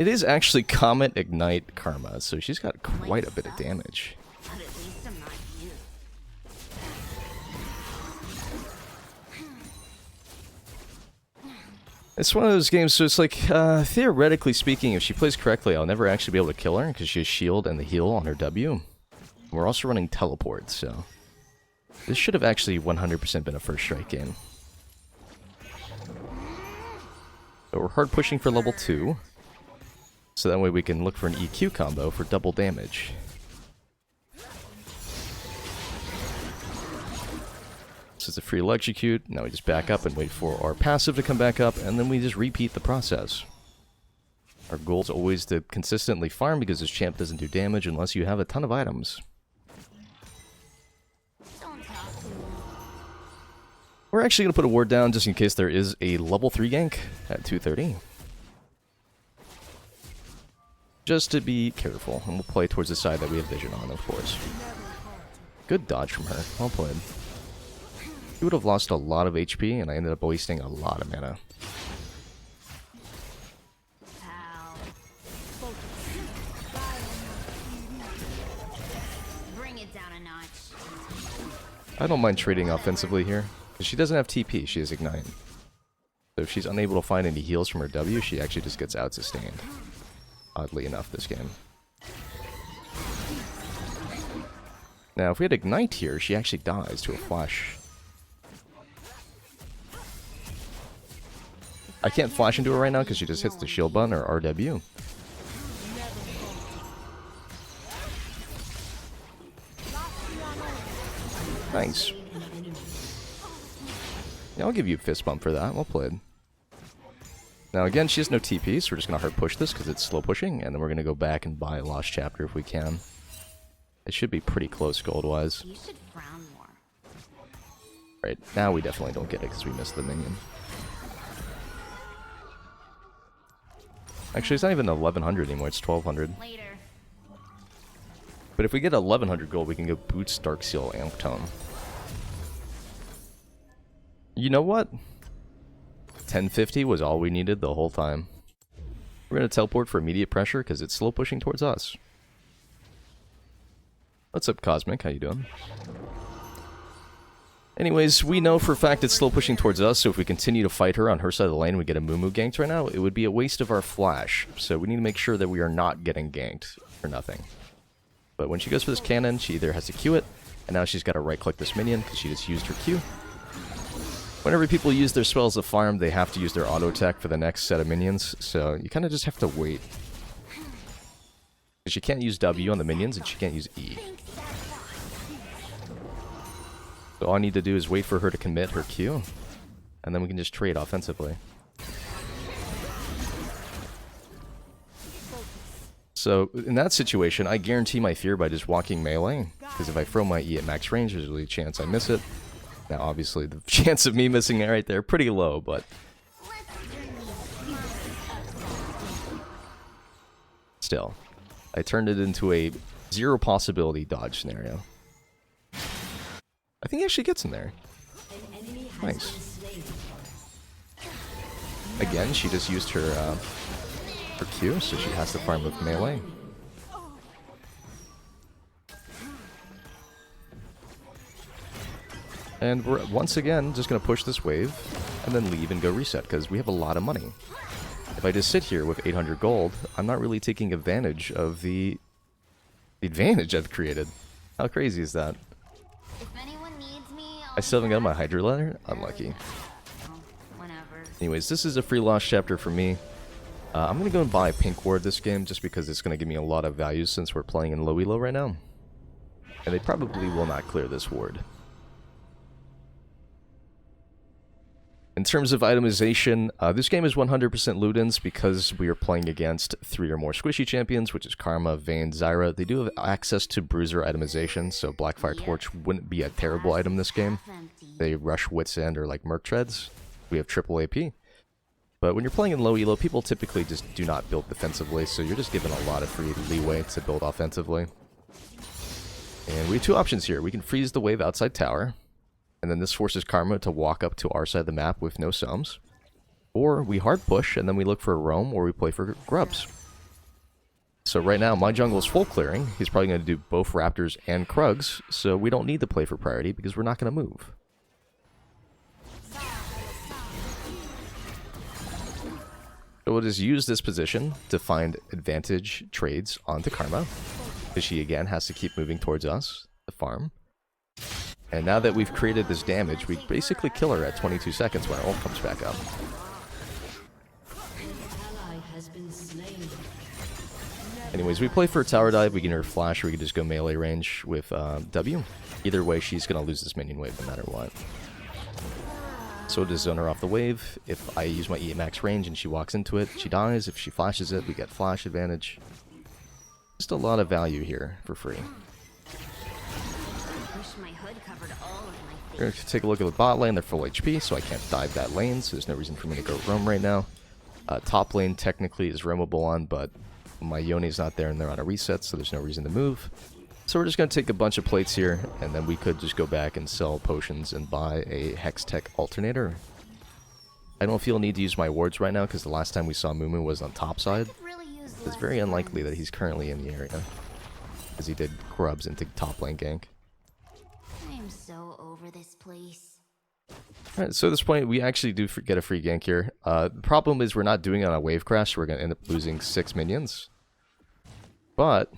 It is actually Comet, Ignite, Karma, so she's got quite a bit of damage. It's one of those games, so it's like, theoretically speaking, if she plays correctly, I'll never actually be able to kill her, because she has shield and the heal on her W. We're also running teleport, so this should have actually 100% been a first strike game. But we're hard pushing for level 2, so that way we can look for an EQ combo for double damage. This is a free electrocute. Now we just back up and wait for our passive to come back up, and then we just repeat the process. Our goal is always to consistently farm because this champ doesn't do damage unless you have a ton of items. We're actually going to put a ward down just in case there is a level 3 gank at 2:30. Just to be careful, and we'll play towards the side that we have vision on, of course. Good dodge from her. Well played. He would have lost a lot of HP, and I ended up wasting a lot of mana. I don't mind trading offensively here, because she doesn't have TP, she has Ignite. So if she's unable to find any heals from her W, she actually just gets out-sustained. Oddly enough, this game. Now, if we had Ignite here, she actually dies to a flash. I can't flash into her right now because she just hits the shield button or RW. Nice. Yeah, I'll give you a fist bump for that. Well played. Now again, she has no TP, so we're just going to hard push this because it's slow pushing, and then we're going to go back and buy a Lost Chapter if we can. It should be pretty close gold-wise. Right, now we definitely don't get it because we missed the minion. Actually, it's not even 1100 anymore, it's 1200. But if we get 1100 gold, we can go Boots, Darkseal, Amp Tone. You know what? 1050 was all we needed the whole time. We're going to teleport for immediate pressure because it's slow pushing towards us. What's up, Cosmic? How you doing? Anyways, we know for a fact it's slow pushing towards us, so if we continue to fight her on her side of the lane and we get a Mumu ganked right now, it would be a waste of our flash. So we need to make sure that we are not getting ganked for nothing. But when she goes for this cannon, she either has to Q it, and now she's got to right-click this minion because she just used her Q. Whenever people use their spells to farm, they have to use their auto attack for the next set of minions, so you kind of just have to wait. She can't use W on the minions, and she can't use E. So all I need to do is wait for her to commit her Q, and then we can just trade offensively. So in that situation, I guarantee my fear by just walking melee, because if I throw my E at max range, there's really a chance I miss it. Now obviously the chance of me missing it right there, pretty low, but still. I turned it into a zero possibility dodge scenario. I think he actually gets in there. Nice. Again, she just used her Q, so she has to farm with melee. And we're once again just going to push this wave and then leave and go reset because we have a lot of money. If I just sit here with 800 gold, I'm not really taking advantage of the advantage I've created. How crazy is that? I still haven't got my Hydra letter? Unlucky. Anyways, this is a free Lost Chapter for me. I'm going to go and buy a Pink Ward this game just because it's going to give me a lot of value since we're playing in Low Elo right now. And they probably will not clear this ward. In terms of itemization, this game is 100% Ludens because we are playing against 3 or more squishy champions, which is Karma, Vayne, Zyra. They do have access to bruiser itemization, so Blackfire Torch wouldn't be a terrible item this game. They rush Wit's End or like Merc Treads. We have triple AP. But when you're playing in Low Elo, people typically just do not build defensively, so you're just given a lot of free leeway to build offensively. And we have 2 options here. We can freeze the wave outside tower, and then this forces Karma to walk up to our side of the map with no sums. Or we hard push, and then we look for a roam, or we play for grubs. So right now, my jungle is full clearing. He's probably going to do both Raptors and Krugs, so we don't need to play for priority because we're not going to move. So we'll just use this position to find advantage trades onto Karma, because she again has to keep moving towards us, the farm. And now that we've created this damage, we basically kill her at 22 seconds when our ult comes back up. Anyways, we play for a tower dive, we can either flash or we can just go melee range with W. Either way, she's going to lose this minion wave no matter what. So we'll just zone her off the wave. If I use my E max range and she walks into it, she dies. If she flashes it, we get flash advantage. Just a lot of value here for free. We're going to take a look at the bot lane. They're full HP, so I can't dive that lane, so there's no reason for me to go roam right now. Top lane technically is roamable on, but my Yoni's not there and they're on a reset, so there's no reason to move. So we're just going to take a bunch of plates here, and then we could just go back and sell potions and buy a Hex Tech alternator. I don't feel a need to use my wards right now, because the last time we saw Mumu was on top side. It's very unlikely that he's currently in the area, as he did grubs into top lane gank. I'm so over this place. Alright, so at this point, we actually do get a free gank here. The problem is we're not doing it on a wave crash, so we're going to end up losing 6 minions. But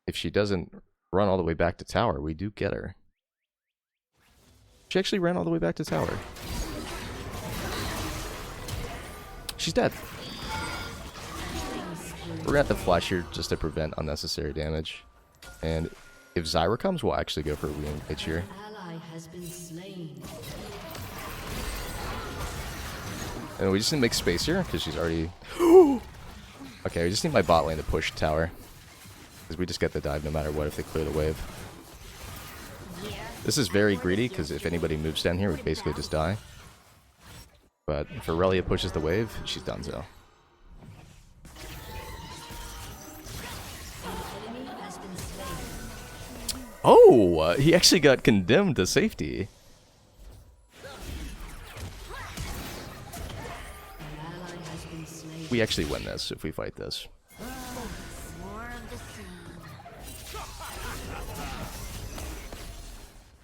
if she doesn't run all the way back to tower, we do get her. She actually ran all the way back to tower. She's dead. We're going to have to flash here just to prevent unnecessary damage. And if Zyra comes, we'll actually go for a re-engage here. And we just need to make space here, because she's already... Okay, we just need my bot lane to push tower. Because we just get the dive no matter what if they clear the wave. This is very greedy, because if anybody moves down here, we basically just die. But if Aurelia pushes the wave, she's done so. Oh! He actually got condemned to safety. We actually win this if we fight this.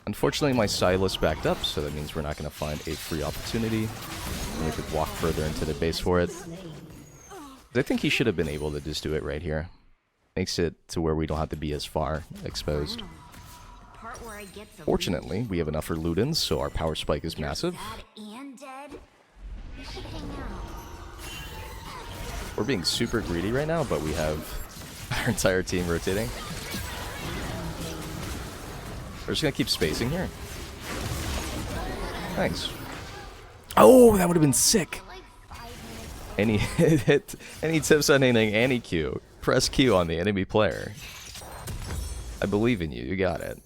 Unfortunately, my Silas backed up, so that means we're not going to find a free opportunity. And we could walk further into the base for it. I think he should have been able to just do it right here. Makes it to where we don't have to be as far exposed. Fortunately, we have enough for Ludens, so our power spike is massive. We're being super greedy right now, but we have our entire team rotating. We're just gonna keep spacing here. Thanks. Oh, that would have been sick. Any tips on hitting any Q? Press Q on the enemy player. I believe in you. You got it.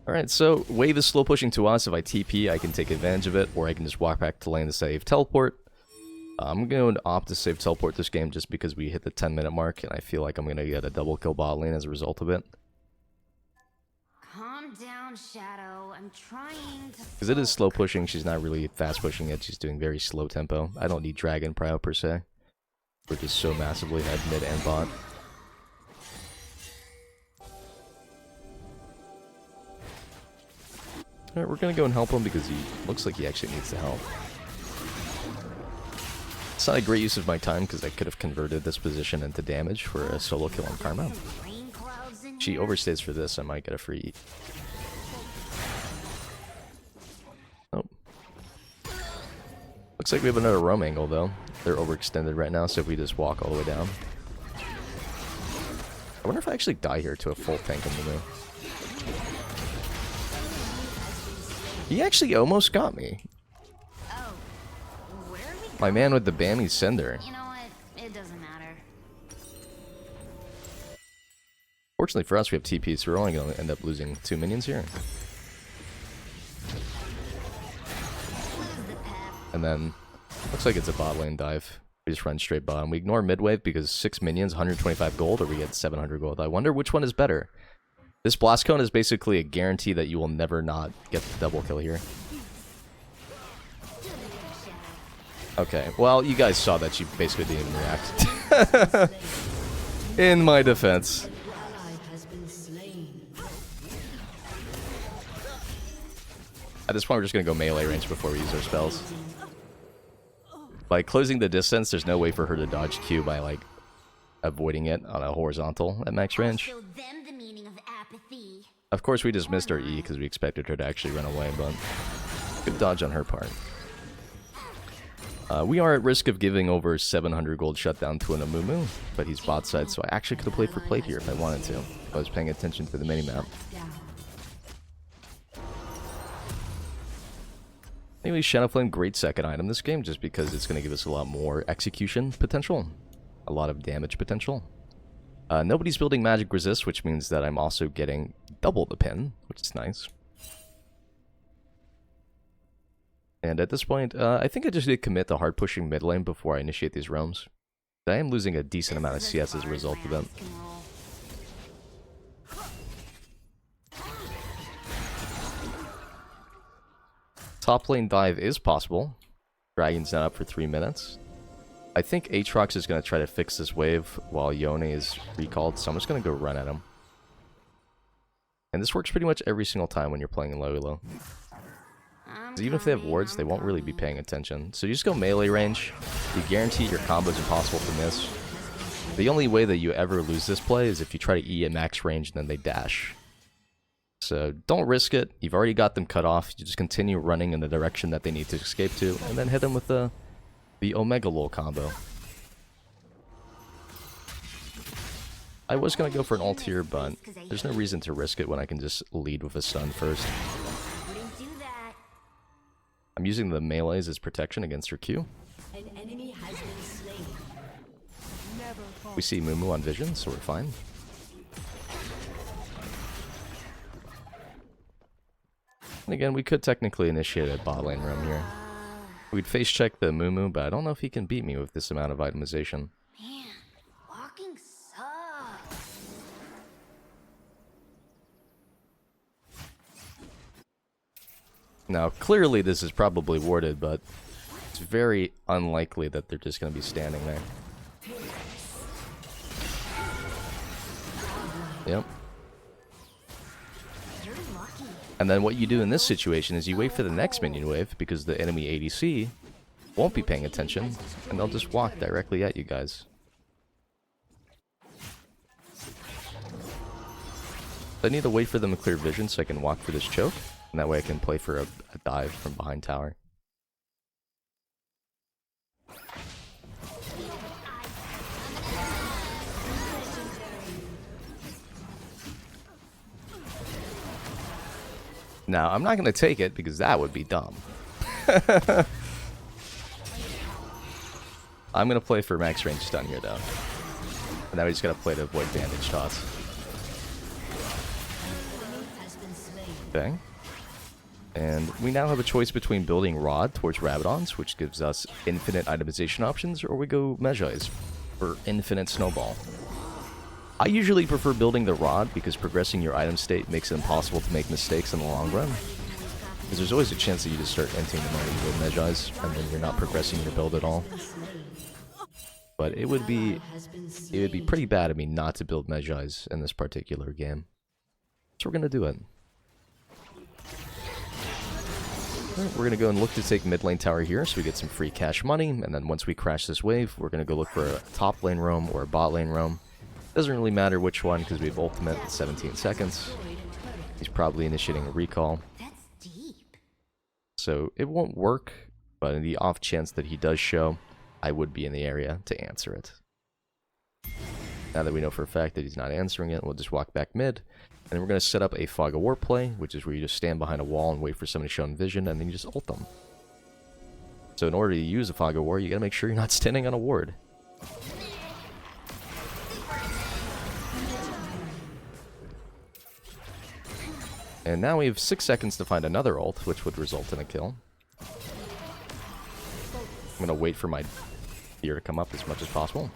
Alright, so wave is slow pushing to us. If I TP, I can take advantage of it, or I can just walk back to lane to save teleport. I'm going to opt to save teleport this game just because we hit the 10-minute mark, and I feel like I'm going to get a double kill bot lane as a result of it. Calm down, Shadow. I'm trying to... Because it is slow pushing, she's not really fast pushing it, she's doing very slow tempo. I don't need Dragon Prio per se. We're just so massively ahead mid and bot. Alright, we're going to go and help him because he looks like he actually needs the help. It's not a great use of my time because I could have converted this position into damage for a solo kill on Karma. She overstays for this, I might get a free... Oh. Looks like we have another roam angle though. They're overextended right now, so if we just walk all the way down. I wonder if I actually die here to a full tank on the move. He actually almost got me. My man with the Bammy Sender. You know what? It doesn't matter. Fortunately for us, we have TP, so we're only going to end up losing 2 minions here. And then, looks like it's a bot lane dive. We just run straight bottom. We ignore mid wave because 6 minions, 125 gold, or we get 700 gold. I wonder which one is better. This blast cone is basically a guarantee that you will never not get the double kill here. Okay, well, you guys saw that she basically didn't even react. In my defense. At this point, we're just going to go melee range before we use our spells. By closing the distance, there's no way for her to dodge Q by, like, avoiding it on a horizontal at max range. Of course, we just missed our E because we expected her to actually run away, but good dodge on her part. We are at risk of giving over 700 gold shutdown to an Amumu, but he's bot side, so I actually could have played for plate here if I wanted to. If I was paying attention to the minimap. Anyway, Shadowflame, great second item this game, just because it's going to give us a lot more execution potential. A lot of damage potential. Nobody's building magic resist, which means that I'm also getting double the pin, which is nice. And at this point, I think I just need to commit to hard pushing mid lane before I initiate these roams. I am losing a decent amount of CS as a result of them. Top lane dive is possible. Dragon's not up for 3 minutes. I think Aatrox is going to try to fix this wave while Yone is recalled, so I'm just going to go run at him. And this works pretty much every single time when you're playing in Low Elo. Even if they have wards, they won't really be paying attention. So you just go melee range. You guarantee your combo is impossible to miss. The only way that you ever lose this play is if you try to E at max range and then they dash. So don't risk it. You've already got them cut off. You just continue running in the direction that they need to escape to, and then hit them with the Omega Lol combo. I was going to go for an ult here, but there's no reason to risk it when I can just lead with a stun first. I'm using the melees as protection against her Q. We see Mumu on vision, so we're fine. And again, we could technically initiate a bot lane roam here. We'd face check the Mumu, but I don't know if he can beat me with this amount of itemization. Man, walking sucks. Now, clearly this is probably warded, but it's very unlikely that they're just going to be standing there. Yep. And then what you do in this situation is you wait for the next minion wave, because the enemy ADC won't be paying attention, and they'll just walk directly at you guys. I need to wait for them to clear vision so I can walk for this choke, and that way I can play for a dive from behind tower. Now, I'm not going to take it because that would be dumb. I'm going to play for max range stun here, though. And now we just got to play to avoid bandage toss. Okay. And we now have a choice between building Rod towards Rabadons, which gives us infinite itemization options, or we go Medjay's for infinite Snowball. I usually prefer building the Rod because progressing your item state makes it impossible to make mistakes in the long run. Because there's always a chance that you just start entering the money with Medjay's, and then you're not progressing your build at all. But it would be pretty bad of me not to build Medjay's in this particular game. So we're going to do it. Alright, we're going to go and look to take mid lane tower here so we get some free cash money, and then once we crash this wave, we're going to go look for a top lane roam or a bot lane roam. Doesn't really matter which one because we have ultimate in 17 seconds. He's probably initiating a recall. That's deep. So it won't work, but in the off chance that he does show, I would be in the area to answer it. Now that we know for a fact that he's not answering it, we'll just walk back mid. And then we're going to set up a Fog of War play, which is where you just stand behind a wall and wait for someone to show in vision, and then you just ult them. So in order to use a Fog of War, you got to make sure you're not standing on a ward. And now we have 6 seconds to find another ult, which would result in a kill. I'm going to wait for my gear to come up as much as possible.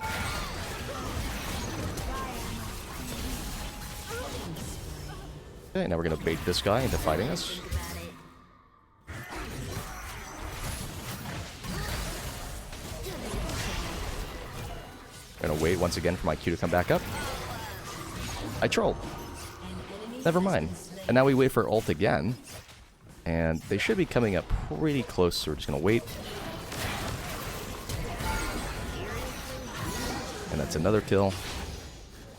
Okay, now we're going to bait this guy into fighting us. Gonna wait once again for my Q to come back up. I trolled. Never mind. And now we wait for ult again. And they should be coming up pretty close, so we're just gonna wait. And that's another kill.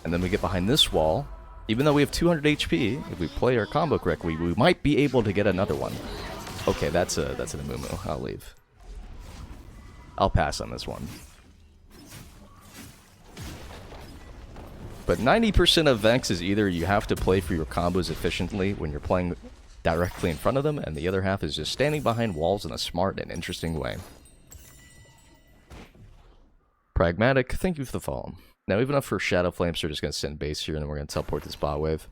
And then we get behind this wall. Even though we have 200 HP, if we play our combo correctly, we might be able to get another one. Okay, that's an Amumu. I'll leave. I'll pass on this one. But 90% of Vex is either you have to play for your combos efficiently when you're playing directly in front of them, and the other half is just standing behind walls in a smart and interesting way. Pragmatic, thank you for the follow. Now, even if for shadowflame, so we're just going to send base here, and then we're going to teleport this bot wave.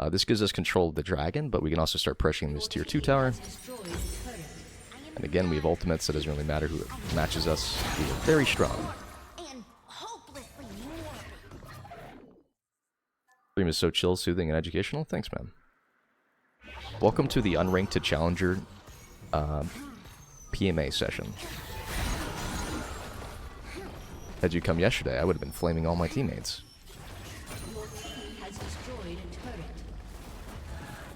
This gives us control of the dragon, but we can also start pressuring this tier 2 tower. And again, we have ultimates, so it doesn't really matter who matches us. We are very strong. Stream is so chill, soothing, and educational. Thanks, man. Welcome to the Unranked to Challenger PMA session. Had you come yesterday, I would have been flaming all my teammates.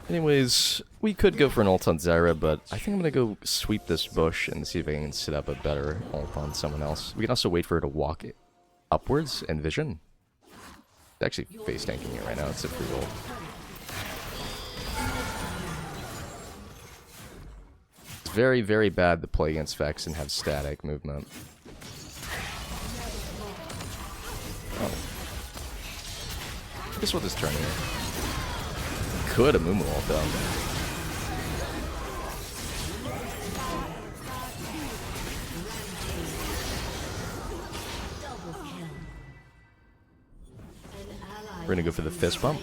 Anyways, we could go for an ult on Zyra, but I think I'm going to go sweep this bush and see if I can set up a better ult on someone else. We can also wait for her to walk upwards and vision. It's actually face tanking it right now, it's a free ult. It's very, very bad to play against Vex and have static movement. Oh. Guess what this turn here? Could a Mumu ult though. We're gonna go for the fist bump.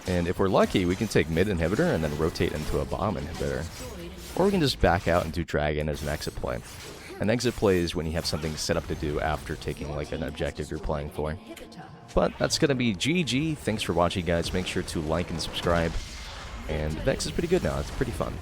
And if we're lucky, we can take mid inhibitor and then rotate into a bomb inhibitor. Or we can just back out and do dragon as an exit play. An exit play is when you have something set up to do after taking like an objective you're playing for. But that's gonna be GG. Thanks for watching, guys. Make sure to like and subscribe. And Vex is pretty good now. It's pretty fun.